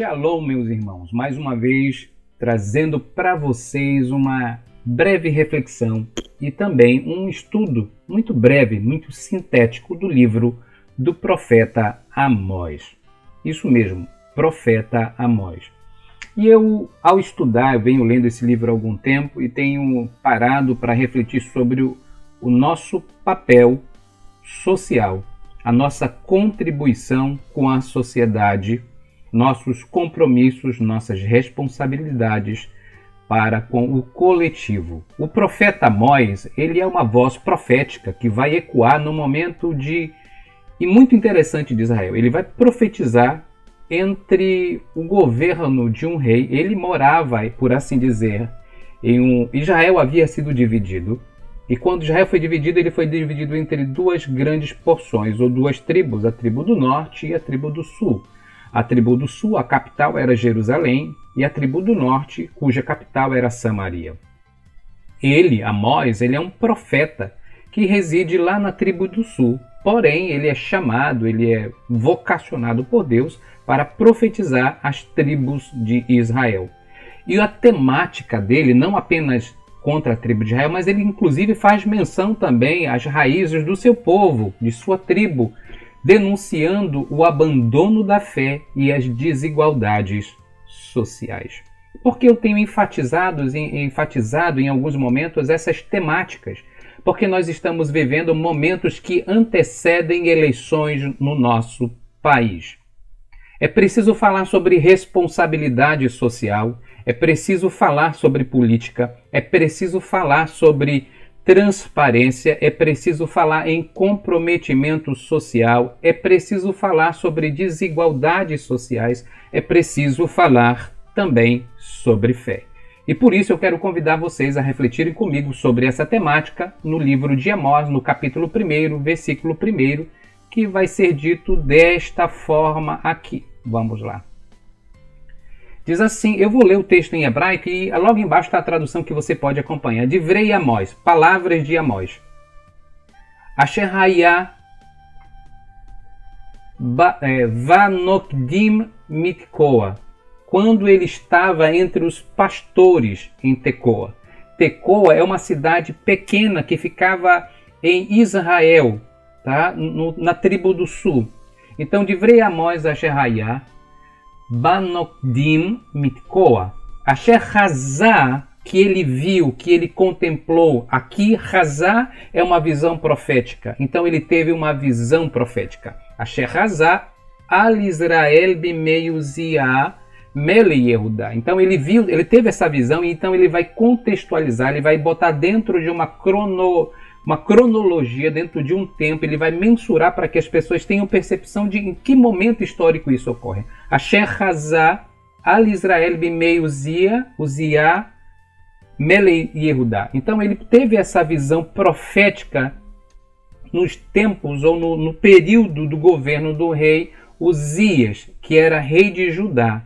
Shalom, meus irmãos, mais uma vez trazendo para vocês uma breve reflexão e também um estudo muito breve, muito sintético do livro do profeta Amós. Isso mesmo, profeta Amós. E eu, ao estudar, eu venho lendo esse livro há algum tempo e tenho parado para refletir sobre o nosso papel social, a nossa contribuição com a sociedade, nossos compromissos, nossas responsabilidades para com o coletivo. O profeta Amós, ele é uma voz profética que vai ecoar no momento e muito interessante de Israel. Ele vai profetizar entre o governo de um rei. Ele morava, por assim dizer, Israel havia sido dividido. E quando Israel foi dividido, ele foi dividido entre duas grandes porções, ou duas tribos, a tribo do norte e a tribo do sul. A tribo do sul, a capital era Jerusalém, e a tribo do norte, cuja capital era Samaria. Ele, Amós, ele é um profeta que reside lá na tribo do sul. Porém, ele é chamado, ele é vocacionado por Deus para profetizar as tribos de Israel. E a temática dele, não apenas contra a tribo de Israel, mas ele inclusive faz menção também às raízes do seu povo, de sua tribo, denunciando o abandono da fé e as desigualdades sociais. Porque eu tenho enfatizado em alguns momentos essas temáticas? Porque nós estamos vivendo momentos que antecedem eleições no nosso país. É preciso falar sobre responsabilidade social, é preciso falar sobre política, é preciso falar sobre transparência, é preciso falar em comprometimento social, é preciso falar sobre desigualdades sociais, é preciso falar também sobre fé. E por isso eu quero convidar vocês a refletirem comigo sobre essa temática no livro de Amós, no capítulo 1, versículo 1, que vai ser dito desta forma aqui. Vamos lá. Diz assim, eu vou ler o texto em hebraico e logo embaixo está a tradução que você pode acompanhar. Divrei Amós, palavras de Amós. Asher haya vanokdim mitkoa, quando ele estava entre os pastores em Tecoa. Tecoa é uma cidade pequena que ficava em Israel, tá? Na tribo do sul. Então, Divrei Amós Asher haya Banokdim Mitkoa. Asher Hazá, que ele viu, que ele contemplou. Aqui, Hazá é uma visão profética. Então, ele teve uma visão profética. Asher Hazá al Israel bimei Uzziah Mele Yehuda. Então, ele viu, ele teve essa visão e então ele vai contextualizar, ele vai botar dentro de uma cronologia, dentro de um tempo, ele vai mensurar para que as pessoas tenham percepção de em que momento histórico isso ocorre. Asher Hazá al Israel bimei Uzziah Mele Yehuda. Então ele teve essa visão profética nos tempos ou no período do governo do rei Uzias, que era rei de Judá.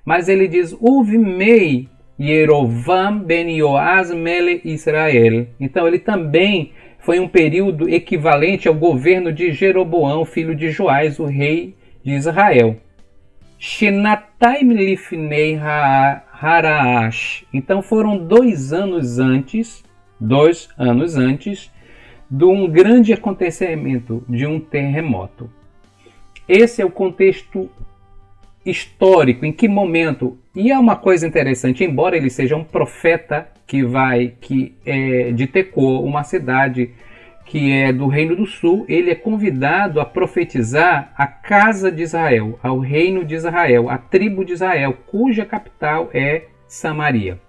Mas ele diz, Uvimei Yerovam ben Yoaz mele Israel. Então ele também foi um período equivalente ao governo de Jeroboão, filho de Joás, o rei de Israel. Shenataim lifnei haraash. Então foram 2 anos antes de um grande acontecimento, de um terremoto. Esse é o contexto histórico, em que momento. E é uma coisa interessante, embora ele seja um profeta que é de Tecoa, uma cidade que é do Reino do Sul, ele é convidado a profetizar a casa de Israel, ao reino de Israel, a tribo de Israel, cuja capital é Samaria.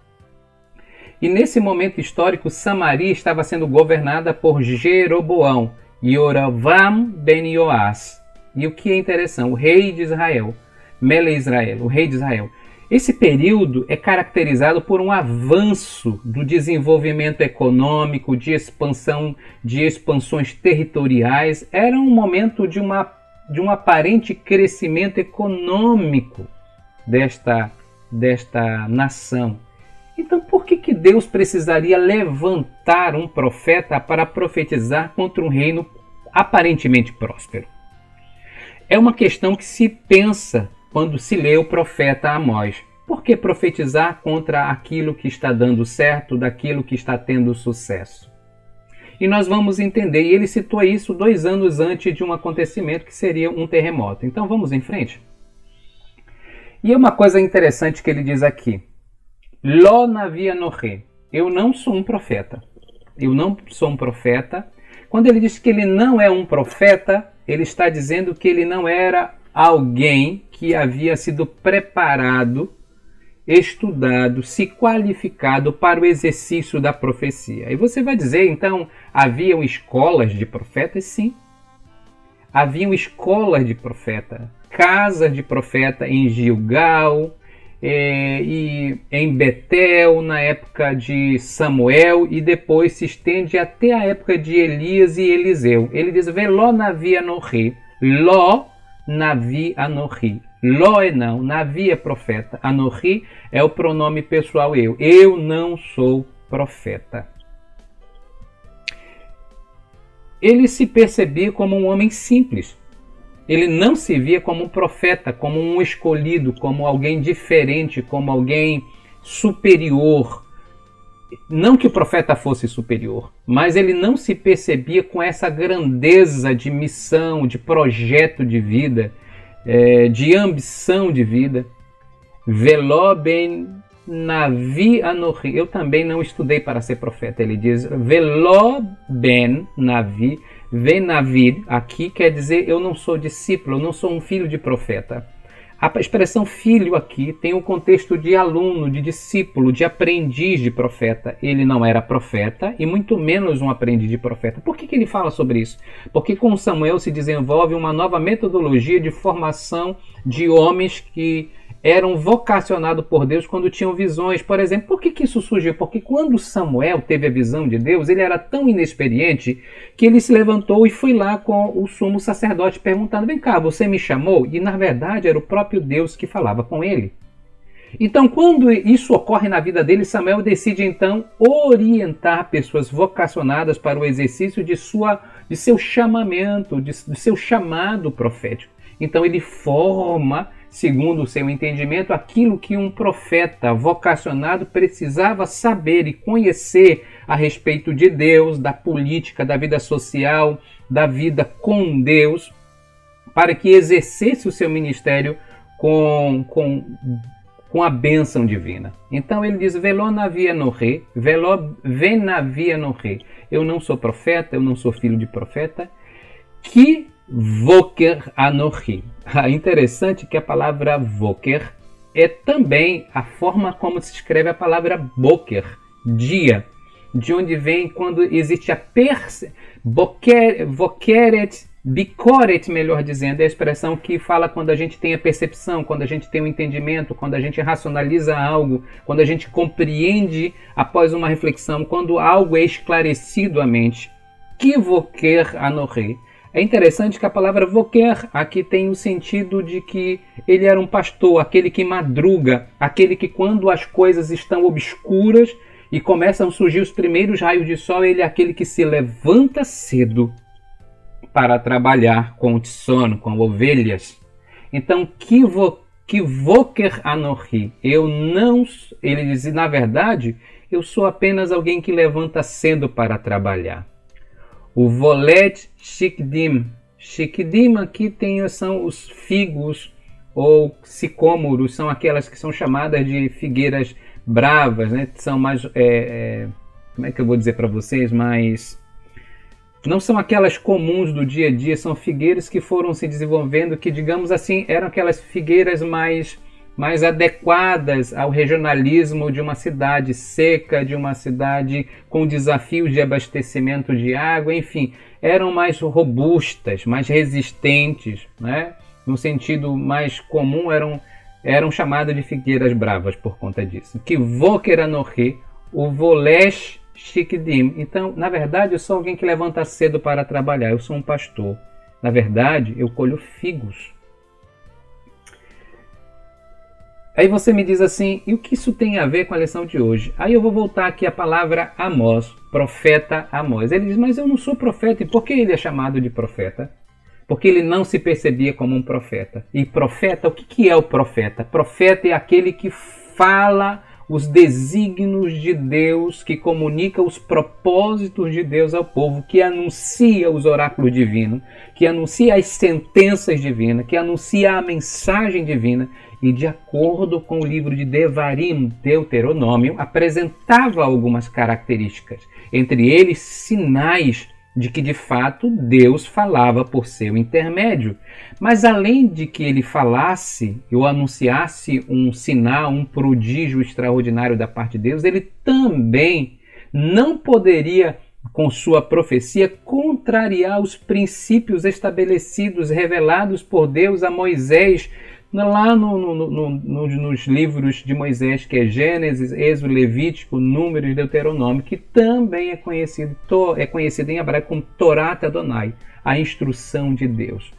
E nesse momento histórico, Samaria estava sendo governada por Jeroboão, Yoravam ben Yoás. E o que é interessante, o rei de Israel, Mele Israel, o rei de Israel. Esse período é caracterizado por um avanço do desenvolvimento econômico, de expansões territoriais. Era um momento de um aparente crescimento econômico desta nação. Então, por que Deus precisaria levantar um profeta para profetizar contra um reino aparentemente próspero? É uma questão que se pensa quando se lê o profeta Amós. Por que profetizar contra aquilo que está dando certo, daquilo que está tendo sucesso? E nós vamos entender, e ele citou isso 2 anos antes de um acontecimento que seria um terremoto. Então vamos em frente? E é uma coisa interessante que ele diz aqui. Lo navi anochi. Eu não sou um profeta. Eu não sou um profeta. Quando ele diz que ele não é um profeta, ele está dizendo que ele não era alguém que havia sido preparado, estudado, se qualificado para o exercício da profecia. E você vai dizer, então, haviam escolas de profetas? Sim. Haviam escolas de profeta, casas de profeta em Gilgal, e em Betel, na época de Samuel, e depois se estende até a época de Elias e Eliseu. Ele diz, Veló navi anochi, Ló navi anochi. Ló é não, navi é profeta, anochi é o pronome pessoal eu. Eu não sou profeta. Ele se percebia como um homem simples. Ele não se via como um profeta, como um escolhido, como alguém diferente, como alguém superior. Não que o profeta fosse superior, mas ele não se percebia com essa grandeza de missão, de projeto de vida, de ambição de vida. Veló ben navi anochi. Eu também não estudei para ser profeta. Ele diz, Veló ben navi. Venavid, aqui quer dizer eu não sou discípulo, eu não sou um filho de profeta. A expressão filho aqui tem o contexto de aluno, de discípulo, de aprendiz de profeta. Ele não era profeta e muito menos um aprendiz de profeta. Por que ele fala sobre isso? Porque com Samuel se desenvolve uma nova metodologia de formação de homens que eram vocacionados por Deus quando tinham visões. Por exemplo, por que isso surgiu? Porque quando Samuel teve a visão de Deus, ele era tão inexperiente que ele se levantou e foi lá com o sumo sacerdote perguntando, vem cá, você me chamou? E na verdade era o próprio Deus que falava com ele. Então quando isso ocorre na vida dele, Samuel decide então orientar pessoas vocacionadas para o exercício de seu chamamento, de seu chamado profético. Então ele forma, segundo o seu entendimento, aquilo que um profeta vocacionado precisava saber e conhecer a respeito de Deus, da política, da vida social, da vida com Deus, para que exercesse o seu ministério com a bênção divina. Então ele diz, Veló navi anochi, Veló venavi anochi. Eu não sou profeta, eu não sou filho de profeta, que Voker anochi. Interessante que a palavra Voker é também a forma como se escreve a palavra Boker, dia, de onde vem quando existe a Vokeret, Bikoret, melhor dizendo, é a expressão que fala quando a gente tem a percepção, quando a gente tem o entendimento, quando a gente racionaliza algo, quando a gente compreende após uma reflexão, quando algo é esclarecido à mente. Que Voker anochi. É interessante que a palavra voker aqui tem o sentido de que ele era um pastor, aquele que madruga, aquele que quando as coisas estão obscuras e começam a surgir os primeiros raios de sol, ele é aquele que se levanta cedo para trabalhar com o sono, com ovelhas. Então, que voker anochi, ele diz, na verdade, eu sou apenas alguém que levanta cedo para trabalhar. O volet shikdim. Shikdim aqui são os figos ou sicômoros, são aquelas que são chamadas de figueiras bravas, né? São mais, como é que eu vou dizer para vocês, mas não são aquelas comuns do dia a dia, são figueiras que foram se desenvolvendo, que digamos assim, eram aquelas figueiras mais adequadas ao regionalismo de uma cidade seca, de uma cidade com desafios de abastecimento de água, enfim, eram mais robustas, mais resistentes, né? No sentido mais comum, eram chamadas de figueiras bravas por conta disso. Que voker anochi, o volesh shikdim. Então, na verdade, eu sou alguém que levanta cedo para trabalhar, eu sou um pastor. Na verdade, eu colho figos. Aí você me diz assim, e o que isso tem a ver com a lição de hoje? Aí eu vou voltar aqui à palavra Amós, profeta Amós. Ele diz, mas eu não sou profeta, e por que ele é chamado de profeta? porque ele não se percebia como um profeta. E profeta, o que é o profeta? Profeta é aquele que fala os desígnios de Deus, que comunica os propósitos de Deus ao povo, que anuncia os oráculos divinos, que anuncia as sentenças divinas, que anuncia a mensagem divina e, de acordo com o livro de Devarim, Deuteronômio, apresentava algumas características, entre eles sinais de que de fato Deus falava por seu intermédio. Mas além de que ele falasse ou anunciasse um sinal, um prodígio extraordinário da parte de Deus, ele também não poderia, com sua profecia, contrariar os princípios estabelecidos, revelados por Deus a Moisés, lá nos livros de Moisés, que é Gênesis, Êxodo, Levítico, Números e Deuteronômio, que também é conhecido em hebraico como Torat Adonai, a instrução de Deus.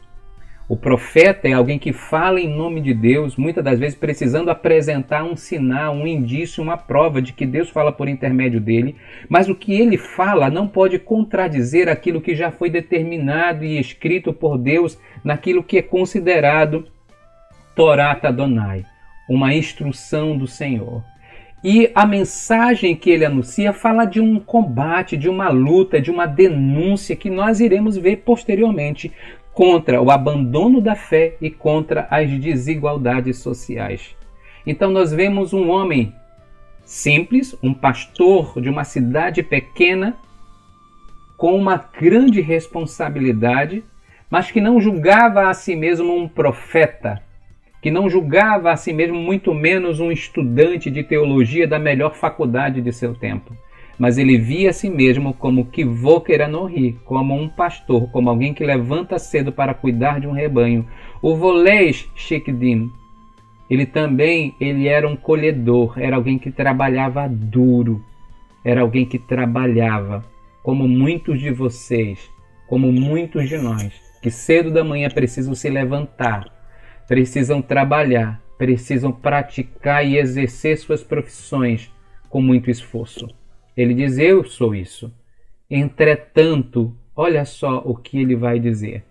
O profeta é alguém que fala em nome de Deus, muitas das vezes precisando apresentar um sinal, um indício, uma prova de que Deus fala por intermédio dele, mas o que ele fala não pode contradizer aquilo que já foi determinado e escrito por Deus naquilo que é considerado Torat Adonai, uma instrução do Senhor. E a mensagem que ele anuncia fala de um combate, de uma luta, de uma denúncia que nós iremos ver posteriormente contra o abandono da fé e contra as desigualdades sociais. Então nós vemos um homem simples, um pastor de uma cidade pequena, com uma grande responsabilidade, mas que não julgava a si mesmo um profeta, que não julgava a si mesmo muito menos um estudante de teologia da melhor faculdade de seu tempo. Mas ele via a si mesmo como Kivoker Anohi, como um pastor, como alguém que levanta cedo para cuidar de um rebanho. O Volesh Shekdim, ele era um colhedor, era alguém que trabalhava duro, era alguém que trabalhava, como muitos de vocês, como muitos de nós, que cedo da manhã precisam se levantar, precisam trabalhar, precisam praticar e exercer suas profissões com muito esforço. Ele diz, eu sou isso. Entretanto, olha só o que ele vai dizer.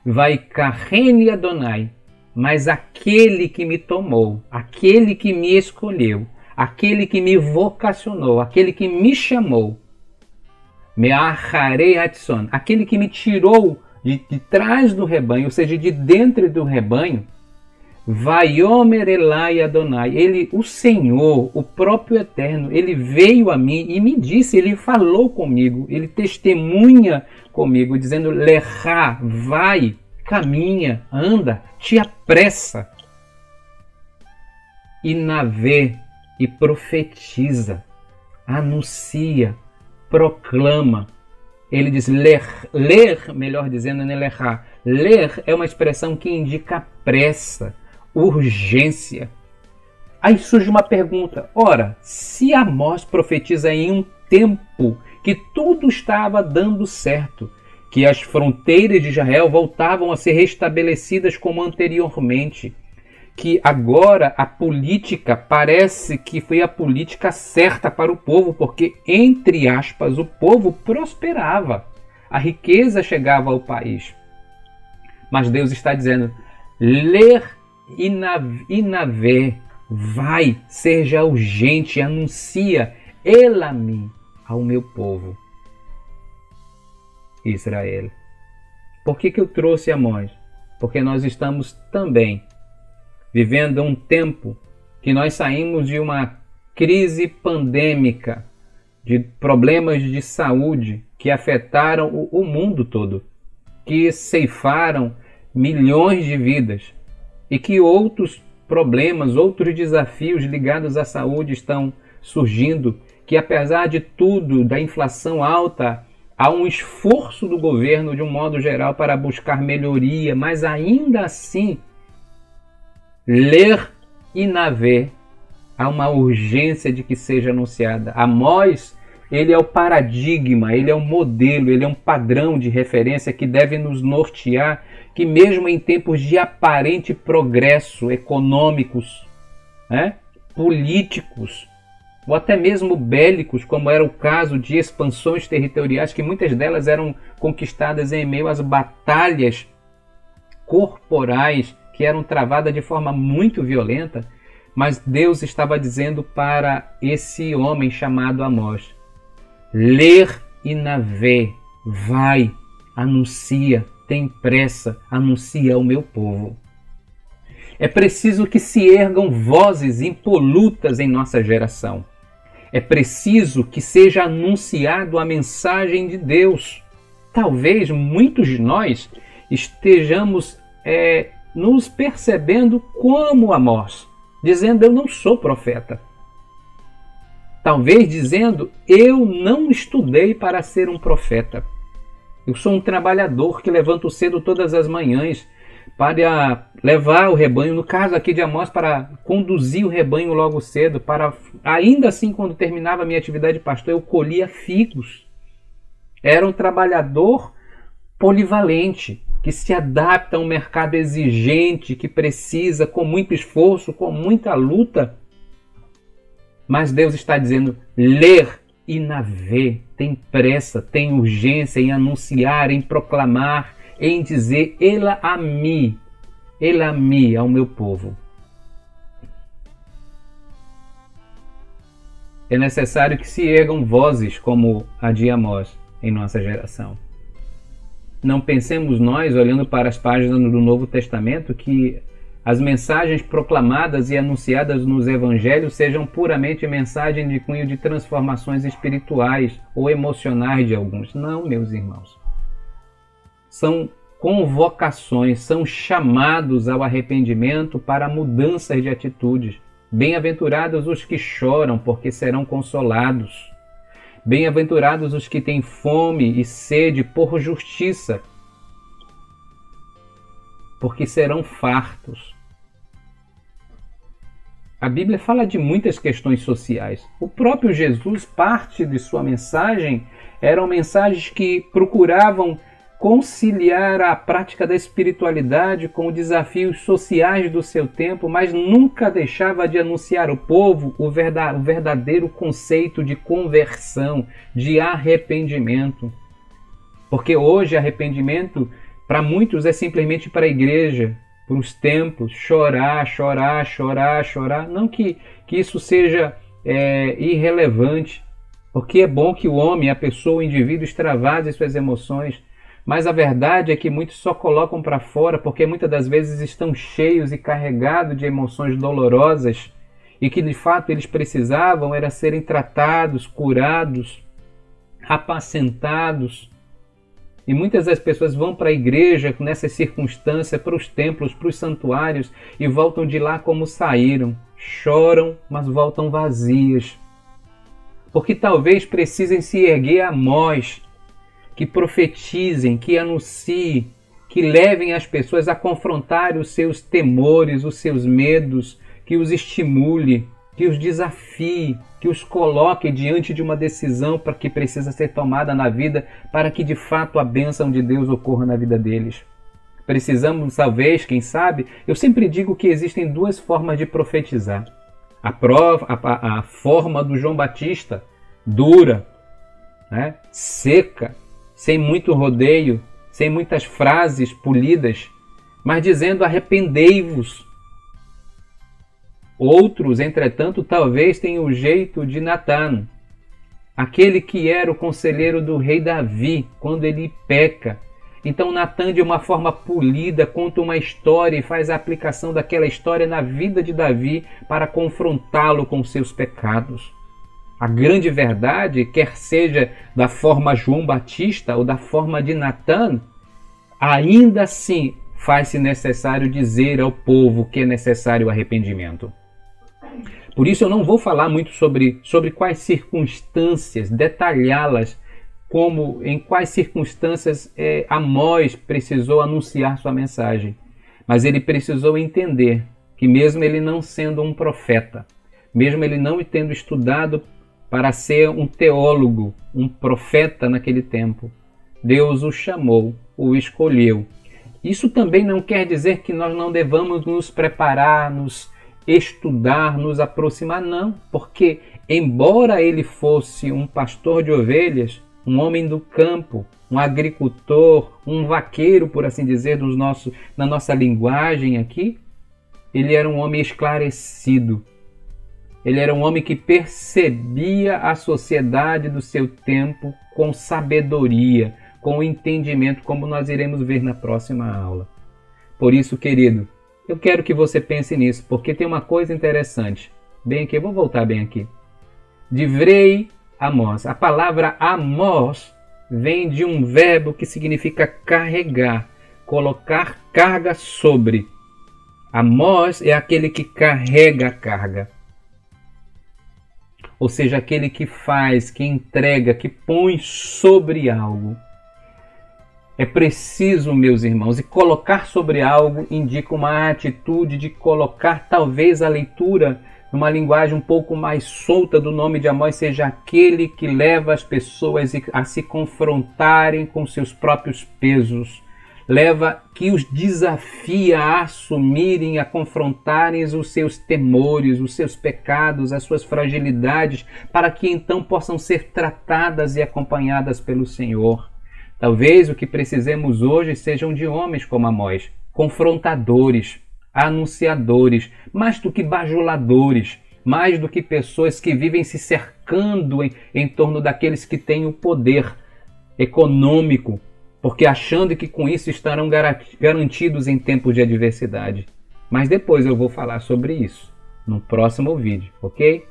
Vai Karreni Adonai, mas aquele que me tomou, aquele que me escolheu, aquele que me vocacionou, aquele que me chamou, Me'acharei Hatson, aquele que me tirou de trás do rebanho, ou seja, de dentro do rebanho, Vaiomer Elai Adonai, ele, o Senhor, o próprio Eterno, ele veio a mim e me disse, ele falou comigo, ele testemunha comigo, dizendo, Lechá, vai, caminha, anda, te apressa. E navê, e profetiza, anuncia, proclama. Ele diz ler, melhor dizendo, nelechá. Ler é uma expressão que indica pressa, urgência. Aí surge uma pergunta. Ora, se Amós profetiza em um tempo que tudo estava dando certo, que as fronteiras de Israel voltavam a ser restabelecidas como anteriormente, que agora a política parece que foi a política certa para o povo, porque, entre aspas, o povo prosperava, a riqueza chegava ao país. Mas Deus está dizendo, ler inavé, vai, seja urgente, anuncia, elami, ao meu povo, Israel. Por que eu trouxe Amós? Porque nós estamos também vivendo um tempo que nós saímos de uma crise pandêmica, de problemas de saúde que afetaram o mundo todo, que ceifaram milhões de vidas e que outros problemas, outros desafios ligados à saúde estão surgindo, que apesar de tudo, da inflação alta, há um esforço do governo de um modo geral para buscar melhoria, mas ainda assim ler e naver, há uma urgência de que seja anunciada. Amós, ele é o paradigma, ele é o modelo, ele é um padrão de referência que deve nos nortear, que mesmo em tempos de aparente progresso econômicos, políticos, ou até mesmo bélicos, como era o caso de expansões territoriais, que muitas delas eram conquistadas em meio às batalhas corporais que eram travadas de forma muito violenta. Mas Deus estava dizendo para esse homem chamado Amós: ler e navé, vai, anuncia, tem pressa, anuncia ao meu povo. É preciso que se ergam vozes impolutas em nossa geração. É preciso que seja anunciado a mensagem de Deus. Talvez muitos de nós estejamos nos percebendo como Amós, dizendo: eu não sou profeta. Talvez dizendo: eu não estudei para ser um profeta. Eu sou um trabalhador que levanto cedo todas as manhãs para levar o rebanho, no caso aqui de Amós, para conduzir o rebanho logo cedo, para, ainda assim, quando terminava a minha atividade de pastor, eu colhia figos. Era um trabalhador polivalente, que se adapta a um mercado exigente, que precisa, com muito esforço, com muita luta. Mas Deus está dizendo: ler e navé, tem pressa, tem urgência em anunciar, em proclamar, em dizer ela a mim, ao meu povo. É necessário que se ergam vozes como a de Amós em nossa geração. Não pensemos nós, olhando para as páginas do Novo Testamento, que as mensagens proclamadas e anunciadas nos evangelhos sejam puramente mensagem de cunho de transformações espirituais ou emocionais de alguns. Não, meus irmãos. São convocações, são chamados ao arrependimento para mudanças de atitudes. Bem-aventurados os que choram, porque serão consolados. Bem-aventurados os que têm fome e sede por justiça, porque serão fartos. A Bíblia fala de muitas questões sociais. O próprio Jesus, parte de sua mensagem, eram mensagens que procuravam conciliar a prática da espiritualidade com os desafios sociais do seu tempo, mas nunca deixava de anunciar ao povo o verdadeiro conceito de conversão, de arrependimento. Porque hoje arrependimento, para muitos, é simplesmente para a igreja, para os templos, chorar. Não que isso seja irrelevante, porque é bom que o homem, a pessoa, o indivíduo extravase suas emoções, mas a verdade é que muitos só colocam para fora porque muitas das vezes estão cheios e carregados de emoções dolorosas e que de fato eles precisavam era serem tratados, curados, apacentados. E muitas das pessoas vão para a igreja nessas circunstâncias, para os templos, para os santuários e voltam de lá como saíram. Choram, mas voltam vazias. Porque talvez precisem se erguer a Amós, que profetizem, que anunciem, que levem as pessoas a confrontar os seus temores, os seus medos, que os estimule, que os desafie, que os coloque diante de uma decisão para que precisa ser tomada na vida, para que de fato a bênção de Deus ocorra na vida deles. Precisamos, talvez, quem sabe, eu sempre digo que existem duas formas de profetizar. A forma do João Batista, dura, né? Seca, sem muito rodeio, sem muitas frases polidas, mas dizendo: arrependei-vos. Outros, entretanto, talvez tenham o jeito de Natã, aquele que era o conselheiro do rei Davi, quando ele peca. Então Natã, de uma forma polida, conta uma história e faz a aplicação daquela história na vida de Davi para confrontá-lo com seus pecados. A grande verdade, quer seja da forma João Batista ou da forma de Natã, ainda assim faz-se necessário dizer ao povo que é necessário o arrependimento. Por isso eu não vou falar muito sobre quais circunstâncias, detalhá-las, como em quais circunstâncias Amós precisou anunciar sua mensagem. Mas ele precisou entender que mesmo ele não sendo um profeta, mesmo ele não tendo estudado para ser um teólogo, um profeta naquele tempo, Deus o chamou, o escolheu. Isso também não quer dizer que nós não devamos nos preparar, nos estudar, nos aproximar, não, porque embora ele fosse um pastor de ovelhas, um homem do campo, um agricultor, um vaqueiro, por assim dizer, na nossa linguagem aqui, ele era um homem esclarecido. Ele era um homem que percebia a sociedade do seu tempo com sabedoria, com entendimento, como nós iremos ver na próxima aula. Por isso, querido, eu quero que você pense nisso, porque tem uma coisa interessante. Bem aqui, eu vou voltar bem aqui. Divrei amos. A palavra amos vem de um verbo que significa carregar, colocar carga sobre. Amos é aquele que carrega a carga. Ou seja, aquele que faz, que entrega, que põe sobre algo. É preciso, meus irmãos, e colocar sobre algo indica uma atitude de colocar talvez a leitura numa linguagem um pouco mais solta do nome de Amós, seja aquele que leva as pessoas a se confrontarem com seus próprios pesos, que os desafia a assumirem, a confrontarem os seus temores, os seus pecados, as suas fragilidades, para que então possam ser tratadas e acompanhadas pelo Senhor. Talvez o que precisemos hoje sejam de homens como Amós, confrontadores, anunciadores, mais do que bajuladores, mais do que pessoas que vivem se cercando em torno daqueles que têm o poder econômico, porque achando que com isso estarão garantidos em tempos de adversidade. Mas depois eu vou falar sobre isso no próximo vídeo, ok?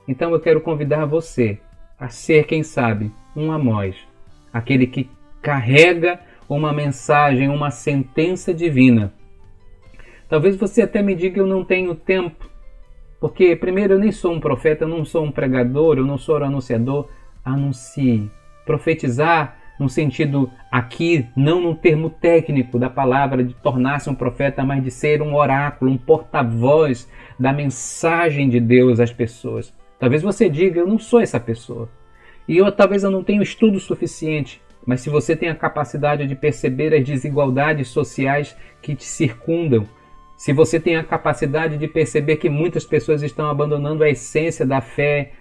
Então eu quero convidar você a ser, quem sabe, um Amós, aquele que carrega uma mensagem, uma sentença divina. Talvez você até me diga: eu não tenho tempo, porque primeiro eu nem sou um profeta, eu não sou um pregador, eu não sou um anunciador. Anuncie. Profetizar no sentido aqui, não no termo técnico da palavra de tornar-se um profeta, mas de ser um oráculo, um porta-voz da mensagem de Deus às pessoas. Talvez você diga: eu não sou essa pessoa. E talvez eu não tenha estudo suficiente. Mas se você tem a capacidade de perceber as desigualdades sociais que te circundam, se você tem a capacidade de perceber que muitas pessoas estão abandonando a essência da fé,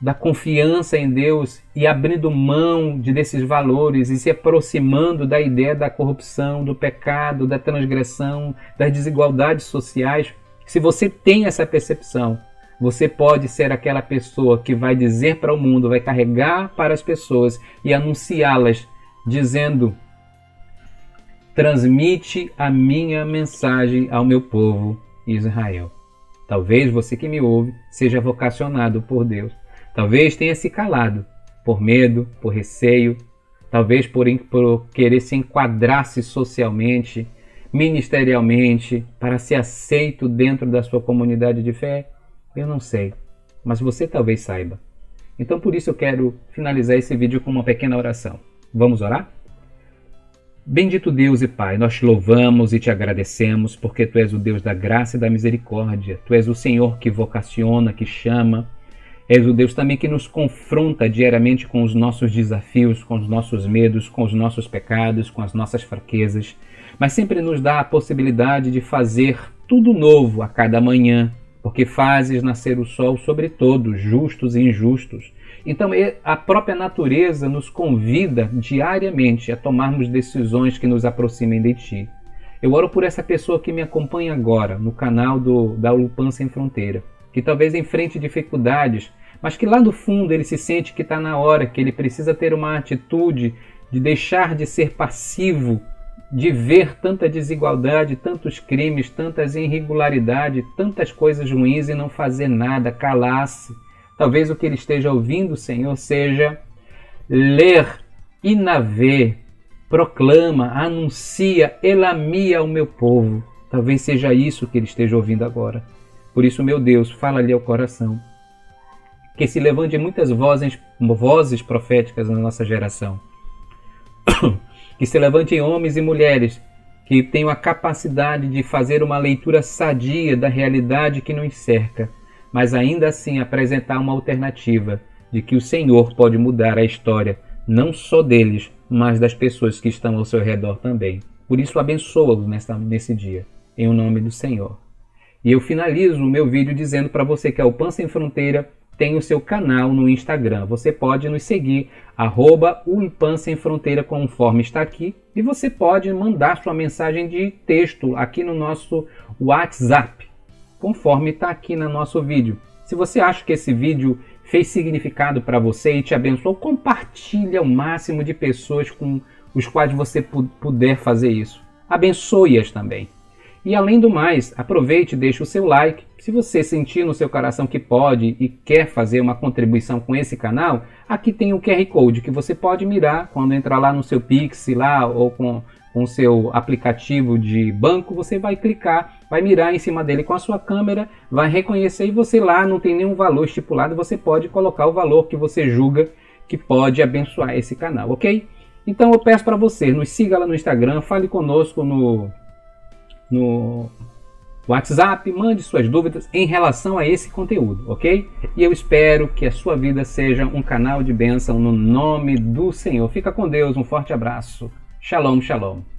da confiança em Deus e abrindo mão desses valores e se aproximando da ideia da corrupção, do pecado, da transgressão, das desigualdades sociais, se você tem essa percepção, você pode ser aquela pessoa que vai dizer para o mundo, vai carregar para as pessoas e anunciá-las, dizendo: transmite a minha mensagem ao meu povo Israel. Talvez você que me ouve seja vocacionado por Deus. Talvez tenha se calado por medo, por receio, talvez por querer se enquadrar-se socialmente, ministerialmente, para ser aceito dentro da sua comunidade de fé. Eu não sei, mas você talvez saiba. Então por isso eu quero finalizar esse vídeo com uma pequena oração. Vamos orar? Bendito Deus e Pai, nós te louvamos e te agradecemos porque Tu és o Deus da graça e da misericórdia. Tu és o Senhor que vocaciona, que chama. És o Deus também que nos confronta diariamente com os nossos desafios, com os nossos medos, com os nossos pecados, com as nossas fraquezas. Mas sempre nos dá a possibilidade de fazer tudo novo a cada manhã, porque fazes nascer o sol sobre todos, justos e injustos. Então a própria natureza nos convida diariamente a tomarmos decisões que nos aproximem de Ti. Eu oro por essa pessoa que me acompanha agora no canal da UPAN Sem Fronteira, que talvez enfrente dificuldades, mas que lá no fundo ele se sente que está na hora, que ele precisa ter uma atitude de deixar de ser passivo, de ver tanta desigualdade, tantos crimes, tantas irregularidades, tantas coisas ruins e não fazer nada, calar-se. Talvez o que ele esteja ouvindo, Senhor, seja ler, Inavé, proclama, anuncia, elamia ao meu povo. Talvez seja isso que ele esteja ouvindo agora. Por isso, meu Deus, fala-lhe ao coração. Que se levante muitas vozes proféticas na nossa geração. Que se levantem homens e mulheres que tenham a capacidade de fazer uma leitura sadia da realidade que nos cerca, mas ainda assim apresentar uma alternativa de que o Senhor pode mudar a história, não só deles, mas das pessoas que estão ao seu redor também. Por isso, abençoa-os nesse dia, em nome do Senhor. E eu finalizo o meu vídeo dizendo para você que a UPAN Sem Fronteira tem o seu canal no Instagram. Você pode nos seguir, @uipan sem fronteira, conforme está aqui. E você pode mandar sua mensagem de texto aqui no nosso WhatsApp, conforme está aqui no nosso vídeo. Se você acha que esse vídeo fez significado para você e te abençoou, compartilhe ao máximo de pessoas com os quais você puder fazer isso. Abençoe-as também. E além do mais, aproveite e deixe o seu like. Se você sentir no seu coração que pode e quer fazer uma contribuição com esse canal, aqui tem o QR Code que você pode mirar quando entrar lá no seu Pix lá, ou com o seu aplicativo de banco. Você vai clicar, vai mirar em cima dele com a sua câmera, vai reconhecer, e você lá não tem nenhum valor estipulado, você pode colocar o valor que você julga que pode abençoar esse canal, ok? Então eu peço para você, nos siga lá no Instagram, fale conosco no WhatsApp, mande suas dúvidas em relação a esse conteúdo, ok? E eu espero que a sua vida seja um canal de bênção no nome do Senhor. Fica com Deus, um forte abraço. Shalom, shalom.